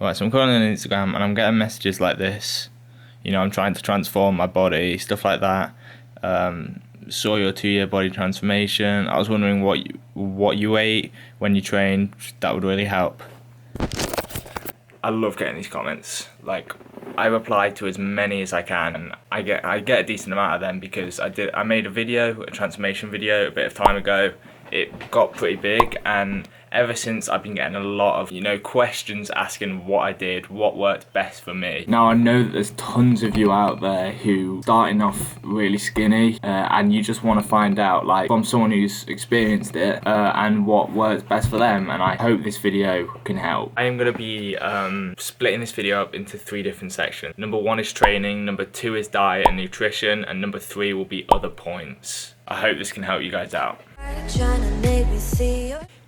Right, so I'm calling on Instagram and I'm getting messages like this. You know, I'm trying to transform my body, stuff like that. Saw your 2-year body transformation. I was wondering what you ate when you trained. That would really help. I love getting these comments. Like, I reply to as many as I can, and I get a decent amount of them because I made a transformation video a bit of time ago. It got pretty big, and ever since I've been getting a lot of, questions asking what I did, what worked best for me. Now I know that there's tons of you out there who starting off really skinny and you just want to find out, like, from someone who's experienced it and what works best for them, and I hope this video can help. I am going to be splitting this video up into 3 different sections. Number 1 is training, number 2 is diet and nutrition, and number 3 will be other points. I hope this can help you guys out.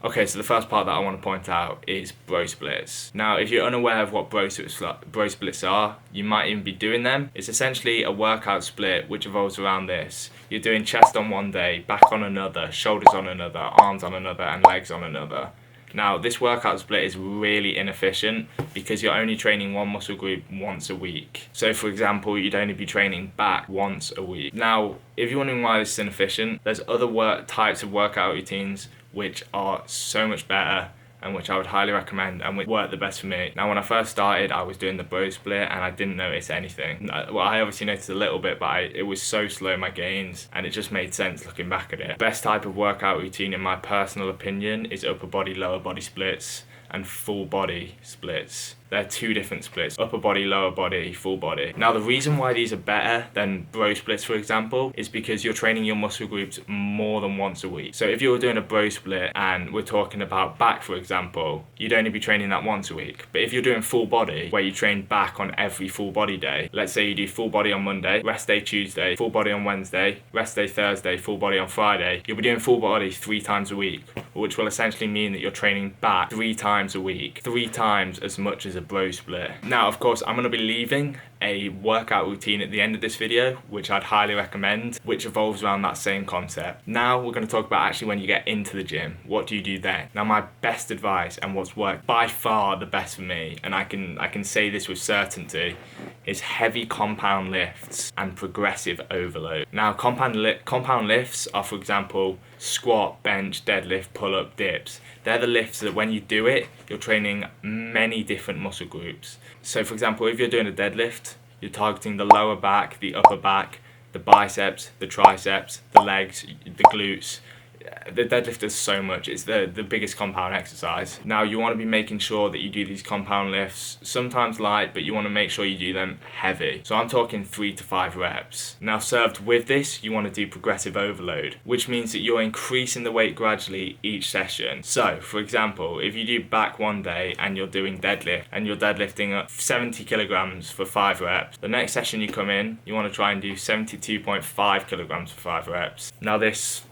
Okay, so the first part that I want to point out is bro splits. Now, if you're unaware of what bro splits are, you might even be doing them. It's essentially a workout split which revolves around this. You're doing chest on one day, back on another, shoulders on another, arms on another, and legs on another. Now, this workout split is really inefficient because you're only training one muscle group once a week. So, for example, you'd only be training back once a week. Now, if you're wondering why this is inefficient, there's other types of workout routines which are so much better and which I would highly recommend and which work the best for me. Now, when I first started, I was doing the bro split and I didn't notice anything. Well, I obviously noticed a little bit, but it was so slow, my gains, and it just made sense looking back at it. Best type of workout routine, in my personal opinion, is upper body, lower body splits and full body splits. They're 2 different splits: upper body, lower body, full body. Now, the reason why these are better than bro splits, for example, is because you're training your muscle groups more than once a week. So if you're doing a bro split and we're talking about back, for example, you'd only be training that once a week. But if you're doing full body, where you train back on every full body day, let's say you do full body on Monday, rest day Tuesday, full body on Wednesday, rest day Thursday, full body on Friday, you'll be doing full body 3 times a week, which will essentially mean that you're training back 3 times a week, 3 times as much as a bro split. Now, of course, I'm going to be leaving a workout routine at the end of this video, which I'd highly recommend, which revolves around that same concept. Now we're going to talk about actually when you get into the gym, what do you do then? Now, my best advice and what's worked by far the best for me, and I can say this with certainty, is heavy compound lifts and progressive overload. Now, compound lifts are, for example, squat, bench, deadlift, pull-up, dips. They're the lifts that when you do it, you're training many different muscle groups. So, for example, if you're doing a deadlift, you're targeting the lower back, the upper back, the biceps, the triceps, the legs, the glutes. The deadlift does so much. It's the biggest compound exercise. Now, you want to be making sure that you do these compound lifts, sometimes light, but you want to make sure you do them heavy. So I'm talking 3 to 5 reps. Now, served with this, you want to do progressive overload, which means that you're increasing the weight gradually each session. So, for example, if you do back one day and you're doing deadlift and you're deadlifting up 70 kilograms for 5 reps, the next session you come in, you want to try and do 72.5 kilograms for 5 reps. Now, this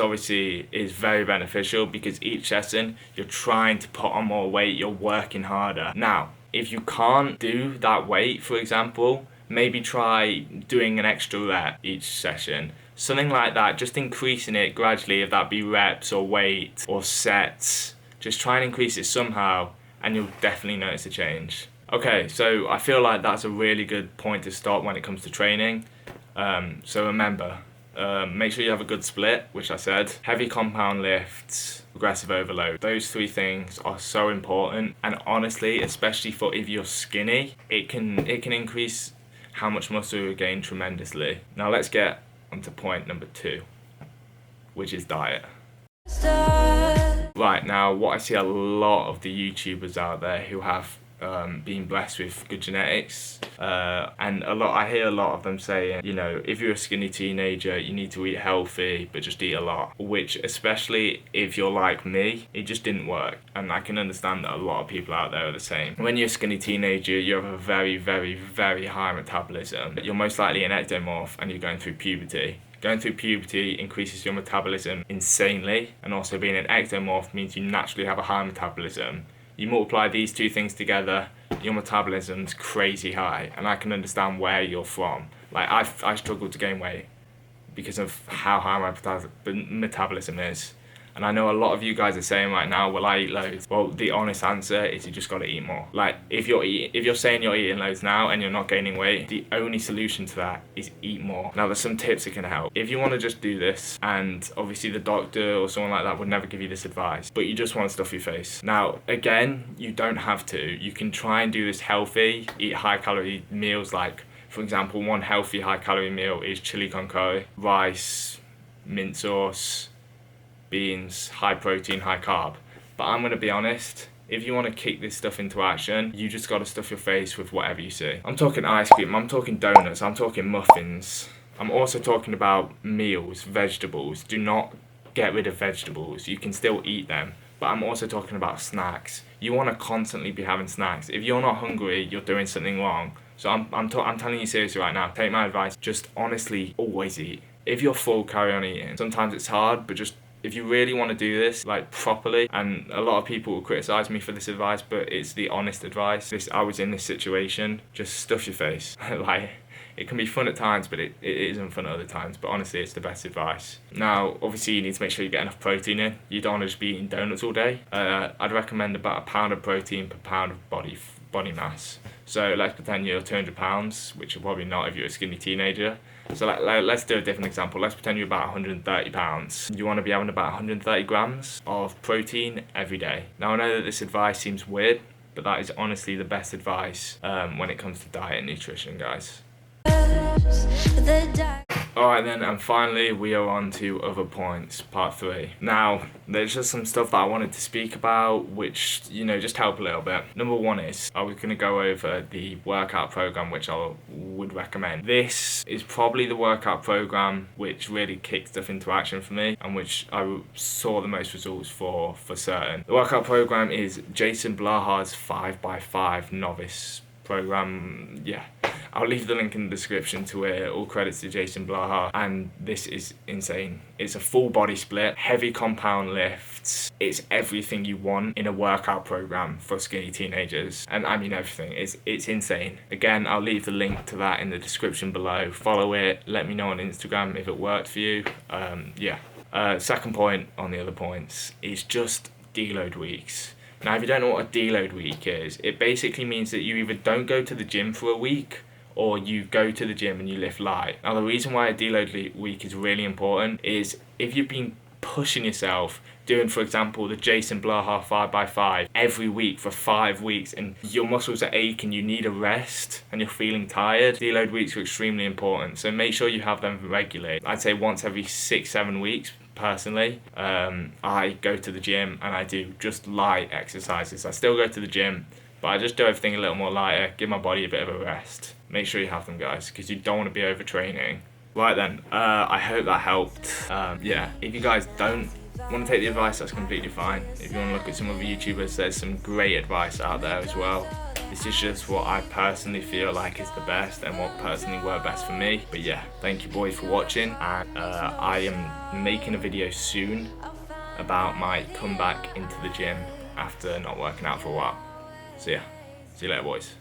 obviously is very beneficial because each session you're trying to put on more weight, you're working harder. Now, if you can't do that weight, for example, maybe try doing an extra rep each session. Something like that, just increasing it gradually, if that be reps or weight or sets. Just try and increase it somehow and you'll definitely notice a change. Okay, so I feel like that's a really good point to start when it comes to training. So remember, make sure you have a good split, which I said, heavy compound lifts, progressive overload. Those 3 things are so important, and honestly, especially for if you're skinny, it can increase how much muscle you gain tremendously. Now let's get onto point number 2, which is diet. Right, now what I see a lot of the YouTubers out there who have being blessed with good genetics, and I hear a lot of them saying, if you're a skinny teenager, you need to eat healthy, but just eat a lot, which, especially if you're like me, it just didn't work. And I can understand that a lot of people out there are the same. When you're a skinny teenager, you have a very, very, very high metabolism. You're most likely an ectomorph and you're going through puberty. Going through puberty increases your metabolism insanely, and also being an ectomorph means you naturally have a high metabolism. You multiply these 2 things together, your metabolism's crazy high, and I can understand where you're from. Like, I struggle to gain weight because of how high my metabolism is. And I know a lot of you guys are saying right now, will I eat loads? Well, the honest answer is you just got to eat more. Like, if you're saying you're eating loads now and you're not gaining weight, the only solution to that is eat more. Now, there's some tips that can help. If you want to just do this, and obviously the doctor or someone like that would never give you this advice, but you just want to stuff your face. Now, again, you don't have to. You can try and do this healthy, eat high calorie meals. Like, for example, one healthy high calorie meal is chili con carne, rice, mint sauce, beans, high protein, high carb. But I'm going to be honest, if you want to kick this stuff into action, you just got to stuff your face with whatever you see. I'm talking ice cream, I'm talking donuts, I'm talking muffins. I'm also talking about meals, vegetables. Do not get rid of vegetables. You can still eat them. But I'm also talking about snacks. You want to constantly be having snacks. If you're not hungry, you're doing something wrong. So I'm telling you seriously right now, take my advice, just honestly always eat. If you're full, carry on eating. Sometimes it's hard, but just if you really want to do this like properly, and a lot of people will criticize me for this advice, but it's the honest advice. I was in this situation, just stuff your face. Like, it can be fun at times, but it isn't fun at other times. But honestly, it's the best advice. Now, obviously, you need to make sure you get enough protein in. You don't want to just be eating donuts all day. I'd recommend about 1 pound of protein per pound of body mass. So let's pretend you're 200 pounds, which you're probably not if you're a skinny teenager. So let's do a different example. Let's pretend you're about 130 pounds. You want to be having about 130 grams of protein every day. Now, I know that this advice seems weird, but that is honestly the best advice when it comes to diet and nutrition, guys. Alright then, and finally we are on to other points, part 3. Now, there's just some stuff that I wanted to speak about, which, just help a little bit. Number 1 is, I was going to go over the workout program, which I would recommend. This is probably the workout program which really kicked stuff into action for me, and which I saw the most results for certain. The workout program is Jason Blahar's 5x5 novice program. Yeah, I'll leave the link in the description to it. All credits to Jason Blahar, and this is insane. It's a full body split, heavy compound lifts. It's everything you want in a workout program for skinny teenagers, and I mean everything. It's insane. Again, I'll leave the link to that in the description below. Follow it. Let me know on Instagram if it worked for you. Second point on the other points is just deload weeks. Now, if you don't know what a deload week is, it basically means that you either don't go to the gym for a week, or you go to the gym and you lift light. Now, the reason why a deload week is really important is if you've been pushing yourself, doing, for example, the Jason Blahar 5x5 every week for 5 weeks, and your muscles are aching, you need a rest, and you're feeling tired, deload weeks are extremely important. So make sure you have them regularly. I'd say once every 6-7 weeks. Personally, I go to the gym and I do just light exercises. I still go to the gym, but I just do everything a little more lighter, give my body a bit of a rest. Make sure you have them, guys, because you don't want to be overtraining. Right then, I hope that helped. If you guys don't want to take the advice, that's completely fine. If you want to look at some other YouTubers, there's some great advice out there as well. This is just what I personally feel like is the best and what personally worked best for me. But yeah, thank you boys for watching, and I am making a video soon about my comeback into the gym after not working out for a while. So yeah, see you later boys.